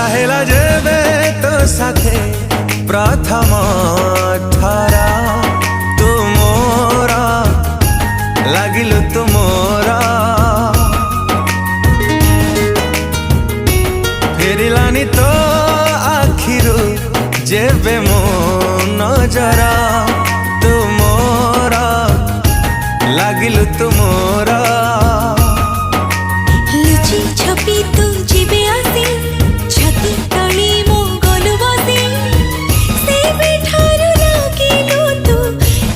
देखा हेला जेबे तो साथे प्रथम ठारा तू मोरा लागिलु तू मोरा फेरिलानी तो आखिरु जेबे मो नजरा तू मोरा लागिलु तू मोरा लुची छपी तू जीवे आसी छाती तली मो गलु बसी से बेठारु लागिलु तू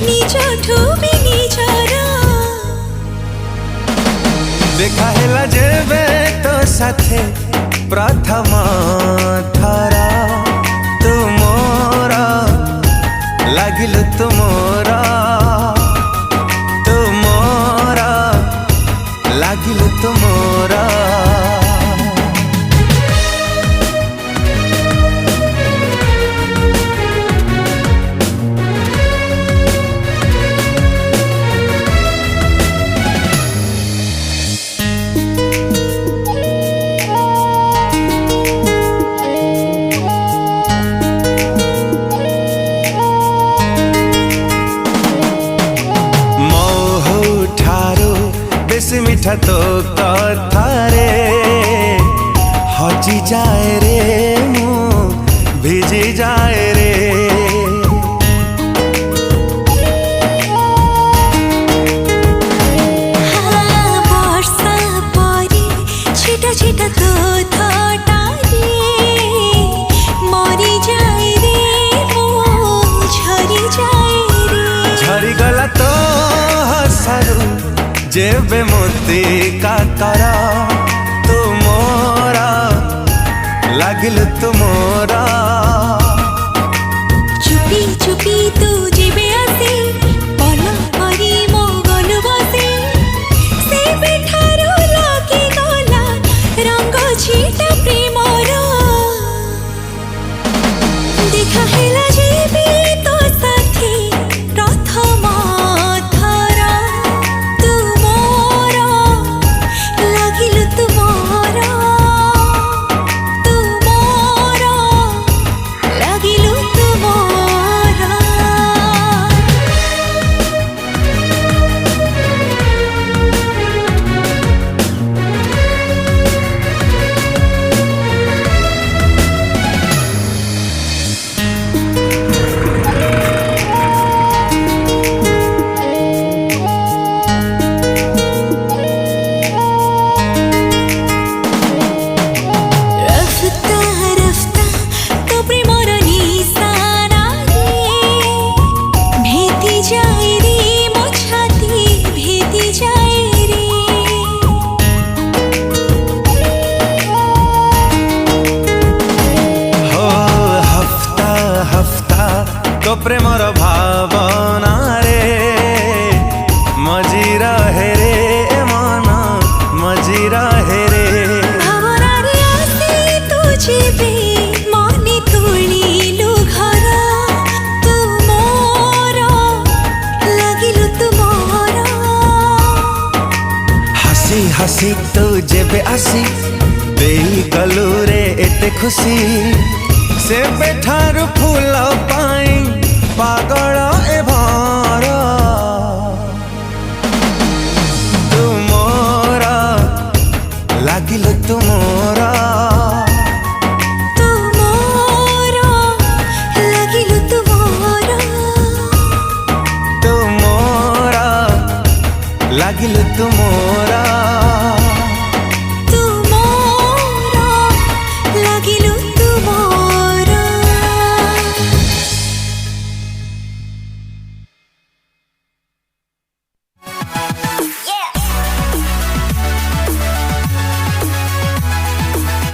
निजठु भी निजरा देखा हेला जेबे तो साथे प्रथम ठारा तू मोरा लागिलु तू मोरा लागिलु तू मोरा मिठा तो कथा रे हजी जाए रे मु भिजी जाए रे वर्षा परी छिटा छिटा तो थटा रे मरी जाए रे मु झरी जाए रे झरी गला तो हसारू जेबे मोती काकरा तू मोरा लागिलु तू मोरा चुपी चुपी तू जीवे आसी पल करी मो गलु बसी से बेठारु लागी गला रंग छिटा प्रेमर देखा हेला जेबे तो साथी प्रथम तो प्रेमर भावना रे मजी रहे रे मन मजी रहे रे भावना रे आसी तू जीवे मनी तुलिलु घर तू मोरा लागिलु तू मोरा हसी हसी तू जेबे आसी देई गलु रे एते खुशी से बेठारु फूल पाई पागल ए भर तू मोरा लागिलु तू मोरा लागिलु तू मोरा तू मोरा लागिलु तू मोरा।